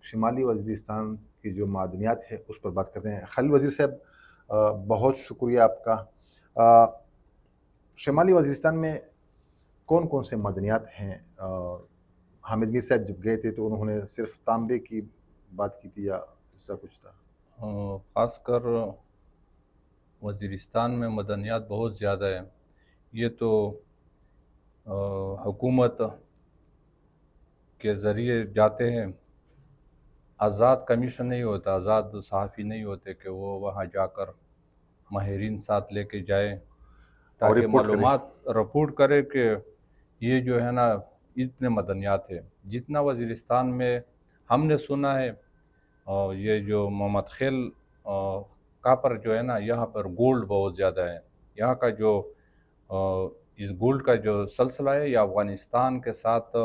شمالی وزیرستان کی جو معدنیات ہے اس پر بات کرتے ہیں۔ خلیل وزیر صاحب بہت شکریہ آپ کا۔ شمالی وزیرستان میں کون کون سے معدنیات ہیں؟ حامد میر صاحب جب گئے تھے تو انہوں نے صرف تانبے کی بات کی تھی یا دوسرا کچھ تھا؟ خاص کر وزیرستان میں معدنیات بہت زیادہ ہیں۔ یہ تو حکومت کے ذریعے جاتے ہیں، آزاد کمیشن نہیں ہوتا، آزاد صحافی نہیں ہوتے کہ وہ وہاں جا کر ماہرین ساتھ لے کے جائیں تاکہ معلومات رپورٹ کرے کہ یہ جو ہے نا اتنے معدنیات ہیں۔ جتنا وزیرستان میں ہم نے سنا ہے، یہ جو محمد خیل کاپر جو ہے نا، یہاں پر گولڈ بہت زیادہ ہے۔ یہاں کا جو اس گولڈ کا جو سلسلہ ہے یہ افغانستان کے ساتھ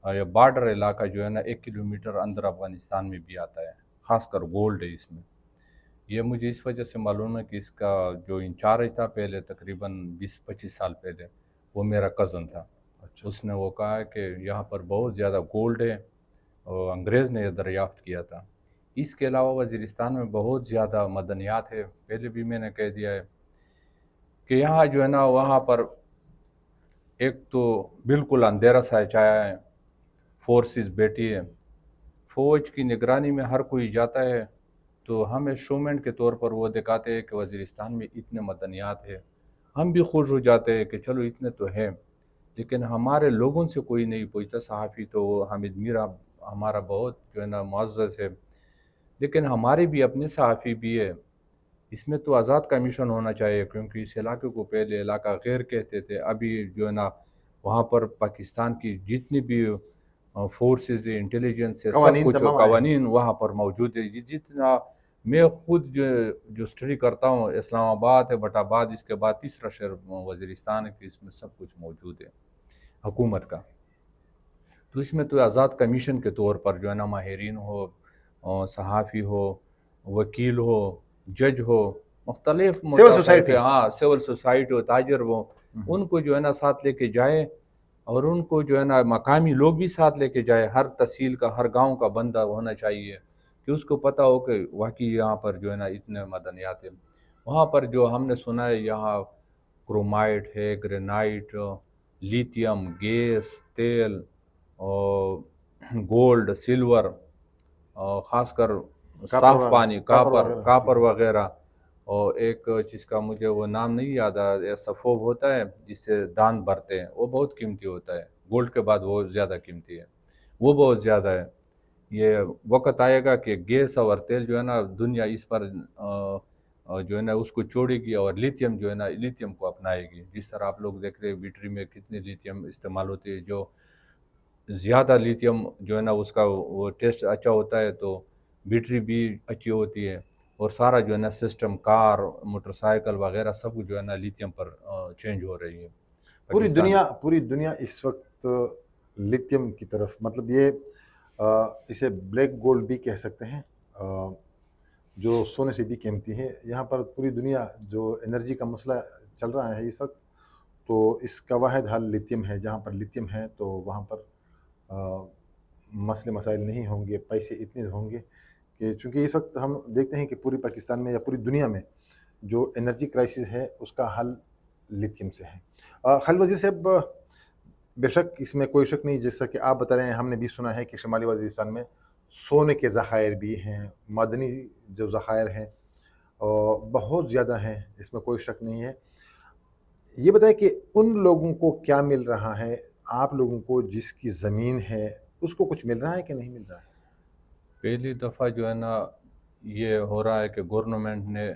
یہ بارڈر علاقہ جو ہے نا 1 کلومیٹر اندر افغانستان میں بھی آتا ہے، خاص کر گولڈ ہے اس میں۔ یہ مجھے اس وجہ سے معلوم ہے کہ اس کا جو انچارج تھا پہلے تقریباً 20-25 سال پہلے، وہ میرا کزن تھا۔ اس نے وہ کہا ہے کہ یہاں پر بہت زیادہ گولڈ ہے اور انگریز نے یہ دریافت کیا تھا۔ اس کے علاوہ وزیرستان میں بہت زیادہ معدنیات ہے۔ پہلے بھی میں نے کہہ دیا ہے کہ یہاں جو ہے نا وہاں پر ایک تو بالکل اندھیرا چھایا ہے، فورسز بیٹھی ہے، فوج کی نگرانی میں ہر کوئی جاتا ہے تو ہمیں شومنٹ کے طور پر وہ دکھاتے ہیں کہ وزیرستان میں اتنے معدنیات ہیں۔ ہم بھی خوش ہو جاتے ہیں کہ چلو اتنے تو ہیں، لیکن ہمارے لوگوں سے کوئی نہیں پوچھتا۔ صحافی تو حامد میر ہمارا بہت جو ہے نا معزز ہے، لیکن ہمارے بھی اپنے صحافی بھی ہے۔ اس میں تو آزاد کمیشن ہونا چاہیے، کیونکہ اس علاقے کو پہلے علاقہ غیر کہتے تھے، ابھی جو ہے نا وہاں پر پاکستان کی جتنی بھی فورسز انٹیلیجنس ہے، سب کچھ قوانین وہاں پر موجود ہے۔ جتنا میں خود جو اسٹڈی کرتا ہوں، اسلام آباد ہے، بٹ آباد، اس کے بعد تیسرا شہر وزیرستان ہے کہ اس میں سب کچھ موجود ہے حکومت کا۔ تو اس میں تو آزاد کمیشن کے طور پر جو ہے نا ماہرین ہو، صحافی ہو، وکیل ہو، جج ہو، مختلف سول سوسائٹی ہو، تاجر ہو، ان کو جو ہے نا ساتھ لے کے جائے، اور ان کو جو ہے نا مقامی لوگ بھی ساتھ لے کے جائے۔ ہر تحصیل کا، ہر گاؤں کا بندہ ہونا چاہیے کہ اس کو پتہ ہو کہ واقعی یہاں پر جو ہے نا اتنے معدنیات ہیں۔ وہاں پر جو ہم نے سنا ہے، یہاں کرومائٹ ہے، گرینائٹ، لیتھیم، گیس، تیل، اور گولڈ، سلور، اور خاص کر صاف پانی، کاپر وغیرہ، اور ایک چیز کا مجھے وہ نام نہیں یاد آ رہا، سفوب ہوتا ہے جس سے دان بھرتے ہیں، وہ بہت قیمتی ہوتا ہے، گولڈ کے بعد وہ زیادہ قیمتی ہے، وہ بہت زیادہ ہے۔ یہ وقت آئے گا کہ گیس اور تیل جو ہے نا دنیا اس پر جو ہے نا اس کو چھوڑے گی، اور لیتھیم جو ہے نا لیتھیم کو اپنائے گی۔ جس طرح آپ لوگ دیکھتے ہیں بیٹری میں کتنے لیتھیم استعمال ہوتے ہیں، جو زیادہ لیتھیم جو ہے نا اس کا وہ ٹیسٹ اچھا ہوتا ہے تو بیٹری بھی اچھی ہوتی ہے، اور سارا جو ہے نا سسٹم، کار، موٹر سائیکل وغیرہ سب جو ہے نا لیتھیم پر چینج ہو رہی ہے۔ پوری دنیا اس وقت لیتھیم کی طرف، مطلب یہ اسے بلیک گولڈ بھی کہہ سکتے ہیں، جو سونے سے بھی قیمتی ہے۔ یہاں پر پوری دنیا جو انرجی کا مسئلہ چل رہا ہے اس وقت، تو اس کا واحد حل لیتھیم ہے۔ جہاں پر لیتھیم ہے تو وہاں پر مسئلے مسائل نہیں ہوں گے، پیسے اتنے ہوں گے کہ چونکہ اس وقت ہم دیکھتے ہیں کہ پوری پاکستان میں یا پوری دنیا میں جو انرجی کرائسس ہے اس کا حل لیتھیم سے ہے۔ خلیل وزیر صاحب، بے شک اس میں کوئی شک نہیں، جیسا کہ آپ بتا رہے ہیں، ہم نے بھی سنا ہے کہ شمالی وزیرستان میں سونے کے ذخائر بھی ہیں، معدنی جو ذخائر ہیں بہت زیادہ ہیں، اس میں کوئی شک نہیں ہے۔ یہ بتائیں کہ ان لوگوں کو کیا مل رہا ہے؟ آپ لوگوں کو جس کی زمین ہے اس کو کچھ مل رہا ہے کہ نہیں مل رہا ہے؟ پہلی دفعہ جو ہے نا یہ ہو رہا ہے کہ گورنمنٹ نے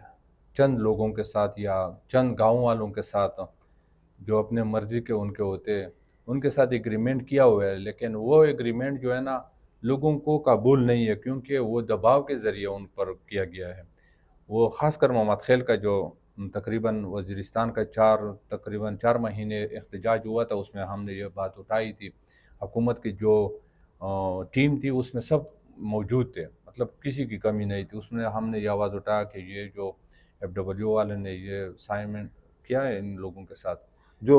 چند لوگوں کے ساتھ یا چند گاؤں والوں کے ساتھ جو اپنے مرضی کے ان کے ہوتے ہیں، ان کے ساتھ ایگریمنٹ کیا ہوا ہے، لیکن وہ ایگریمنٹ جو ہے نا لوگوں کو قبول نہیں ہے، کیونکہ وہ دباؤ کے ذریعے ان پر کیا گیا ہے۔ وہ خاص کر محمد خیل کا جو تقریباً وزیرستان کا تقریباً 4 مہینے احتجاج ہوا تھا، اس میں ہم نے یہ بات اٹھائی تھی۔ حکومت کی جو ٹیم تھی اس میں سب موجود تھے، مطلب کسی کی کمی نہیں تھی۔ اس میں ہم نے یہ آواز اٹھایا کہ یہ جو FW والے نے یہ اسائنمنٹ کیا ہے ان لوگوں کے ساتھ، جو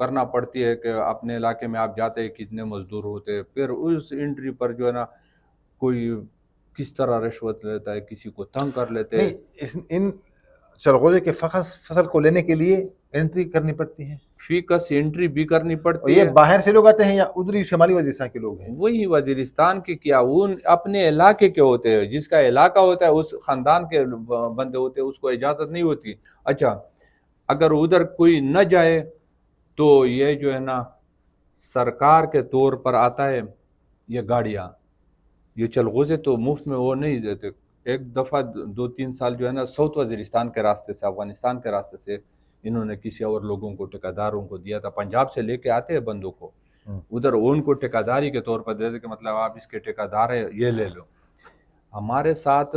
کرنا پڑتی ہے کہ اپنے علاقے میں آپ جاتے ہیں کتنے مزدور ہوتے ہیں، پھر اس انٹری پر جو ہے نا کوئی کس طرح رشوت لیتا ہے، کسی کو تنگ کر لیتے ہیں۔ نہیں، ان چلغوزے کے فصل کو لینے کے لیے انٹری کرنی پڑتی ہے، فی کس انٹری بھی کرنی اور پڑتی یہ ہے۔ باہر سے لوگ آتے ہیں یا ادھری شمالی وزیرستان کے لوگ ہیں؟ وہی وزیرستان کے کیا ان اپنے علاقے کے ہوتے ہیں، جس کا علاقہ ہوتا ہے اس خاندان کے بندے ہوتے ہیں، اس کو اجازت نہیں ہوتی۔ اچھا، اگر ادھر کوئی نہ جائے تو یہ جو ہے نا سرکار کے طور پر آتا ہے یہ گاڑیاں، یہ چلغوزے تو مفت میں وہ نہیں دیتے۔ ایک دفعہ 2-3 سال جو ہے نا ساؤتھ وزیرستان کے راستے سے، افغانستان کے راستے سے انہوں نے کسی اور لوگوں کو ٹھیکیداروں کو دیا تھا، پنجاب سے لے کے آتے ہیں بندوں کو، ادھر ان کو ٹھیکیداری کے طور پر دیتے کہ مطلب آپ اس کے ٹھیکیدار ہیں، یہ لے لو۔ ہمارے ساتھ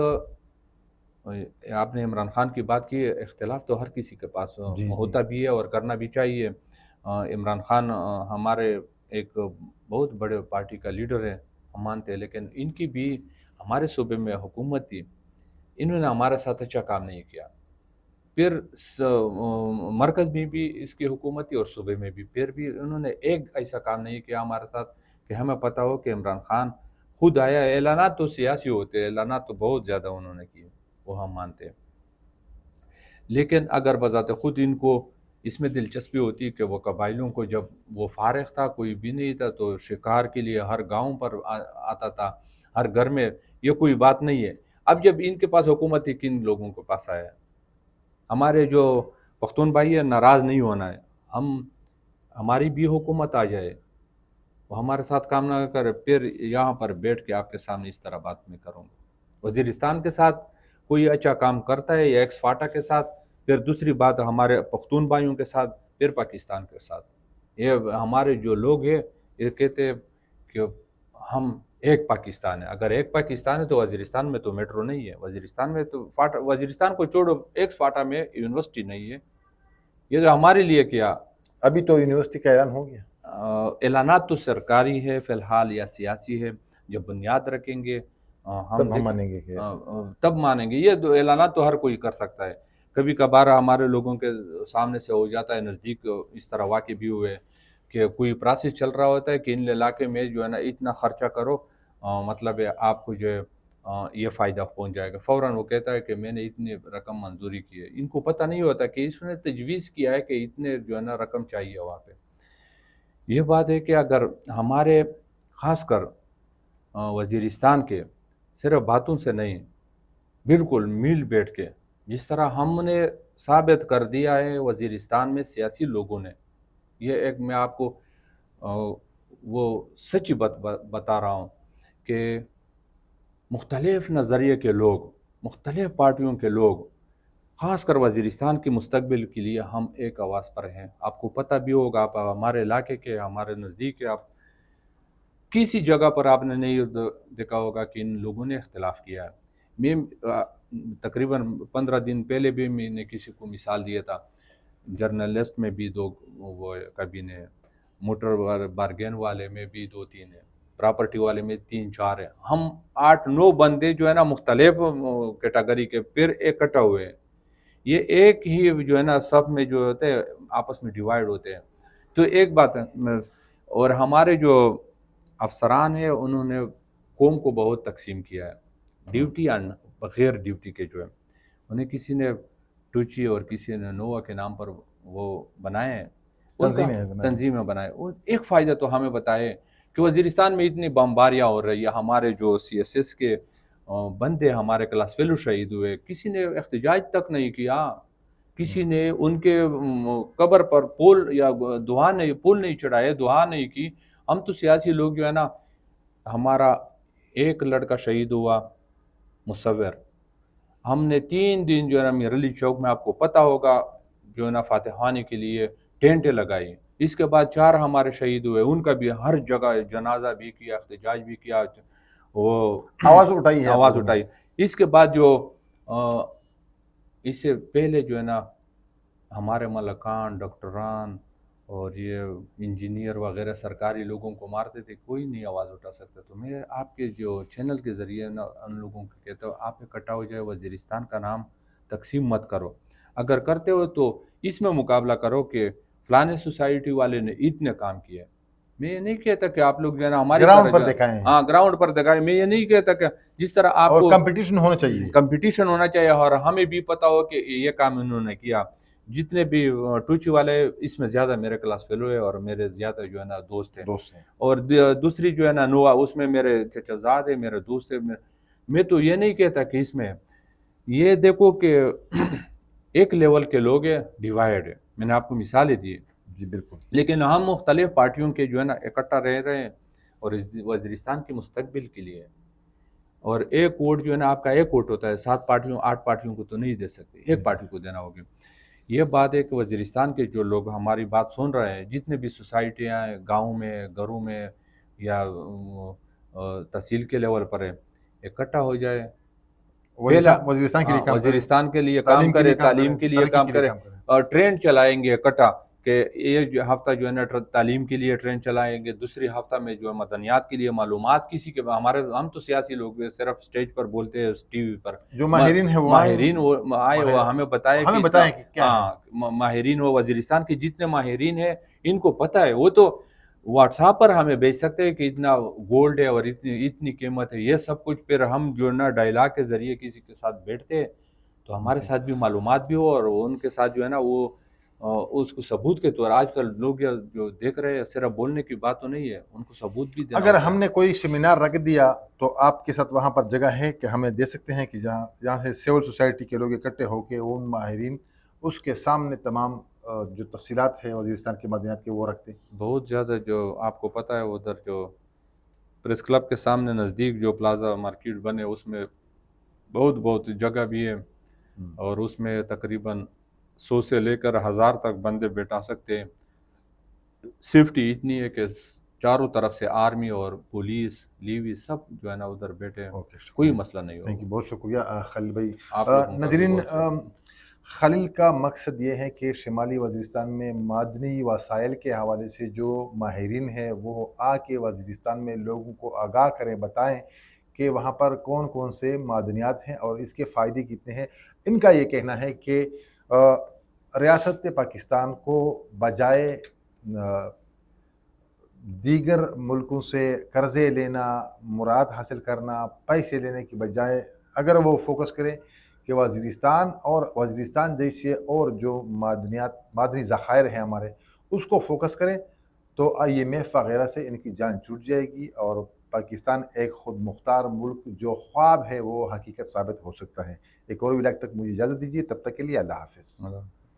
آپ نے عمران خان کی بات کی، اختلاف تو ہر کسی کے پاس ہوتا بھی ہے اور کرنا بھی چاہیے۔ عمران خان ہمارے ایک بہت بڑے پارٹی کا لیڈر ہے، ہم مانتے ہیں، لیکن ان کی بھی ہمارے صوبے میں حکومت تھی، انہوں نے ہمارے ساتھ اچھا کام نہیں کیا۔ پھر مرکز میں بھی اس کی حکومت تھی اور صوبے میں بھی، پھر بھی انہوں نے ایک ایسا کام نہیں کیا ہمارے ساتھ کہ ہمیں پتہ ہو کہ عمران خان خود آیا۔ اعلانات تو سیاسی ہوتے ہیں، اعلانات تو بہت زیادہ انہوں نے کیے، وہ ہم مانتے ہیں، لیکن اگر بذات خود ان کو اس میں دلچسپی ہوتی کہ وہ قبائلیوں کو، جب وہ فارغ تھا کوئی بھی نہیں تھا تو شکار کے لیے ہر گاؤں پر آتا تھا، ہر گھر میں، یہ کوئی بات نہیں ہے۔ اب جب ان کے پاس حکومت ہے، کن لوگوں کے پاس آیا ہے؟ ہمارے جو پختون بھائی ہیں، ناراض نہیں ہونا ہے، ہماری بھی حکومت آ جائے، وہ ہمارے ساتھ کام نہ کرے، پھر یہاں پر بیٹھ کے آپ کے سامنے اس طرح بات میں کروں گا۔ وزیرستان کے ساتھ کوئی اچھا کام کرتا ہے یا ایکس فاٹا کے ساتھ، پھر دوسری بات ہمارے پختون بھائیوں کے ساتھ، پھر پاکستان کے ساتھ۔ یہ ہمارے جو لوگ ہیں یہ کہتے ہیں کہ ہم ایک پاکستان ہے، اگر ایک پاکستان ہے تو وزیرستان میں تو میٹرو نہیں ہے، وزیرستان میں تو وزیرستان کو چھوڑو، ایکس فاٹا میں یونیورسٹی نہیں ہے، یہ تو ہمارے لیے کیا۔ ابھی تو یونیورسٹی کا اعلان ہو گیا، اعلانات تو سرکاری ہے فی الحال یا سیاسی ہے، جب بنیاد رکھیں گے تب ہم مانیں گے کہ تب مانیں گے۔ یہ اعلانات تو ہر کوئی کر سکتا ہے، کبھی کبھار ہمارے لوگوں کے سامنے سے ہو جاتا ہے، نزدیک اس طرح واقع بھی ہوئے کہ کوئی پروسیس چل رہا ہوتا ہے کہ ان علاقے میں جو ہے نا اتنا خرچہ کرو، مطلب ہے آپ کو جو ہے یہ فائدہ پہنچ جائے گا، فوراً وہ کہتا ہے کہ میں نے اتنی رقم منظوری کی ہے۔ ان کو پتہ نہیں ہوتا کہ اس نے تجویز کیا ہے کہ اتنے جو ہے نا رقم چاہیے وہاں پہ۔ یہ بات ہے کہ اگر ہمارے خاص کر وزیرستان کے صرف باتوں سے نہیں، بالکل مل بیٹھ کے، جس طرح ہم نے ثابت کر دیا ہے وزیرستان میں سیاسی لوگوں نے، یہ ایک میں آپ کو وہ سچی بات بتا رہا ہوں کہ مختلف نظریے کے لوگ، مختلف پارٹیوں کے لوگ، خاص کر وزیرستان کے مستقبل کے لیے ہم ایک آواز پر ہیں۔ آپ کو پتہ بھی ہوگا، آپ ہمارے علاقے کے، ہمارے نزدیک کے، آپ کسی جگہ پر آپ نے نہیں دیکھا ہوگا کہ ان لوگوں نے اختلاف کیا ہے۔ میں تقریباً 15 دن پہلے بھی میں نے کسی کو مثال دیا تھا، جرنلسٹ میں بھی 2 وہ کابینہ، موٹر بارگین والے میں بھی 2-3 ہیں، پراپرٹی والے میں 3-4 ہیں، ہم 8-9 بندے جو ہے نا مختلف کیٹاگری کے پھر اکٹھا ہوئے ہیں۔ یہ ایک ہی جو ہے نا سب میں جو ہوتے ہیں آپس میں ڈیوائیڈ ہوتے ہیں، تو ایک بات ہے۔ اور ہمارے جو افسران ہیں انہوں نے قوم کو بہت تقسیم کیا ہے، ڈیوٹی بغیر ڈیوٹی کے جو ہے، انہیں کسی نے ٹوچی اور کسی نے نووا کے نام پر وہ بنائے ہیں، تنظیمیں بنائے۔ اور ایک فائدہ تو ہمیں بتائے کہ وزیرستان میں اتنی بمباریاں ہو رہی ہے، ہمارے جو CSS کے بندے ہمارے کلاس فیلو شہید ہوئے، کسی نے احتجاج تک نہیں کیا، کسی نے ان کے قبر پر پھول یا پھول نہیں چڑھائے، دعا نہیں کی۔ ہم تو سیاسی لوگ جو ہے نا، ہمارا ایک لڑکا شہید ہوا مصور، ہم نے 3 دن جو ہے نا میرلی چوک میں، آپ کو پتہ ہوگا، جو ہے نا فاتحانی کے لیے ٹینٹیں لگائی۔ اس کے بعد 4 ہمارے شہید ہوئے، ان کا بھی ہر جگہ جنازہ بھی کیا، احتجاج بھی کیا، وہ آواز اٹھائی ہے، آواز اٹھائی۔ اس کے بعد جو اس سے پہلے جو ہے نا ہمارے ملکان، ڈاکٹران اور یہ انجینئر وغیرہ سرکاری لوگوں کو مارتے تھے، کوئی نہیں آواز اٹھا سکتا۔ تو میں آپ کے جو چینل کے ذریعے نا ان لوگوں کو کہتا ہوں، آپ اکٹھا ہو جائے، وزیرستان کا نام تقسیم مت کرو، اگر کرتے ہو تو اس میں مقابلہ کرو کہ فلانے سوسائٹی والے نے اتنے کام کیے. میں یہ نہیں کہتا کہ آپ لوگ جو ہے نا ہماری گراؤنڈ طرح پر جو ہے، دکھائیں ہاں گراؤنڈ پر دکھائیں. میں یہ نہیں کہتا کہ جس طرح آپ اور کو کمپٹیشن ہونا چاہیے. کمپٹیشن ہونا چاہیے اور ہمیں بھی پتا ہو کہ یہ کام انہوں نے کیا. جتنے بھی ٹوچی والے اس میں زیادہ میرے کلاس فیلو ہے اور میرے زیادہ جو ہے نا دوست ہیں. دوست ہیں. اور دوسری جو ہے نا نوا، اس میں میرے چچا زاد ہے، میرے دوست ہے. میں تو یہ نہیں کہتا کہ اس میں یہ دیکھو کہ ایک لیول کے لوگ ہیں، ڈیوائڈ ہے. میں نے آپ کو مثالیں دی. جی بالکل. لیکن ہم مختلف پارٹیوں کے جو ہے نا اکٹھا رہ رہے ہیں اور وزیرستان کے مستقبل کے لیے. اور ایک ووٹ جو ہے نا آپ کا ایک ووٹ ہوتا ہے، 7 پارٹیوں 8 پارٹیوں کو تو نہیں دے سکتے، ایک پارٹی کو دینا ہوگا. یہ بات ہے کہ وزیرستان کے جو لوگ ہماری بات سن رہے ہیں، جتنے بھی سوسائٹیاں ہیں، گاؤں میں، گھروں میں یا تحصیل کے لیول پر ہے، اکٹھا ہو جائے. پہلا وزیرستان کے لیے کام کریں، وزیرستان کے لیے کام تعلیم کے لیے کرے، کام کریں، تعلیم کے لیے ترقی کام کے لیے کرے. کام کریں. اور ٹرین چلائیں گے اکٹھا کہ یہ ہفتہ جو ہے نا تعلیم کے لیے ٹرین چلائیں گے، دوسری ہفتہ میں جو ہے مدنیات کے لیے معلومات کسی کے ہم تو سیاسی لوگ ہیں، صرف اسٹیج پر بولتے ہیں، ٹی وی پر. جو ماہرین ہیں وہ ماہرین آئے وہ ہمیں بتائے کہ بتائیں کہ کیا ہے. ہاں ماہرین وہ وزیرستان کے جتنے ماہرین ہیں ان کو پتہ ہے. وہ تو واٹس ایپ پر ہمیں بھیج سکتے ہیں کہ اتنا گولڈ ہے اور اتنی قیمت ہے. یہ سب کچھ پھر ہم جو نا ڈائلاگ کے ذریعے کسی کے ساتھ بیٹھتے ہیں تو ہمارے ساتھ بھی معلومات بھی ہو اور ان کے ساتھ جو ہے نا وہ اس کو ثبوت کے طور. آج کل لوگ جو دیکھ رہے ہیں صرف بولنے کی بات تو نہیں ہے، ان کو ثبوت بھی دینا اگر ہوتا ہم ہے. نے کوئی سیمینار رکھ دیا تو آپ کے ساتھ وہاں پر جگہ ہے کہ ہمیں دے سکتے ہیں کہ جہاں سے سول سوسائٹی کے لوگ اکٹھے ہو کے ان ماہرین اس کے سامنے تمام جو تفصیلات ہیں وزیرستان کے مدنیات کے وہ رکھتے ہیں. بہت زیادہ جو آپ کو پتہ ہے ادھر جو پریس کلب کے سامنے نزدیک جو پلازا مارکیٹ بنے اس میں بہت جگہ بھی ہے اور اس میں تقریباً 100 سے لے کر 1000 تک بندے بیٹھا سکتے ہیں. سیفٹی اتنی ہے کہ چاروں طرف سے آرمی اور پولیس لیوی سب جو ہے نا ادھر بیٹھے ہیں. کوئی مسئلہ نہیں تھینک یو، ہوگا. بہت شکریہ خلیل بھائی. آپ لوگوں کا بھی ناظرین، بہت شکریہ. خلیل کا مقصد یہ ہے کہ شمالی وزیرستان میں معدنی وسائل کے حوالے سے جو ماہرین ہیں وہ آ کے وزیرستان میں لوگوں کو آگاہ کریں، بتائیں کہ وہاں پر کون کون سے معدنیات ہیں اور اس کے فائدے کتنے ہیں. ان کا یہ کہنا ہے کہ ریاست پاکستان کو بجائے دیگر ملکوں سے قرضے لینا، مراد حاصل کرنا، پیسے لینے کی بجائے اگر وہ فوکس کریں کہ وزیرستان جیسے اور جو معدنی ذخائر ہیں ہمارے اس کو فوکس کریں تو IMF وغیرہ سے ان کی جان چھوٹ جائے گی اور پاکستان ایک خود مختار ملک جو خواب ہے وہ حقیقت ثابت ہو سکتا ہے. ایک اور ولاگ تک مجھے اجازت دیجیے، تب تک کے لیے اللہ حافظ.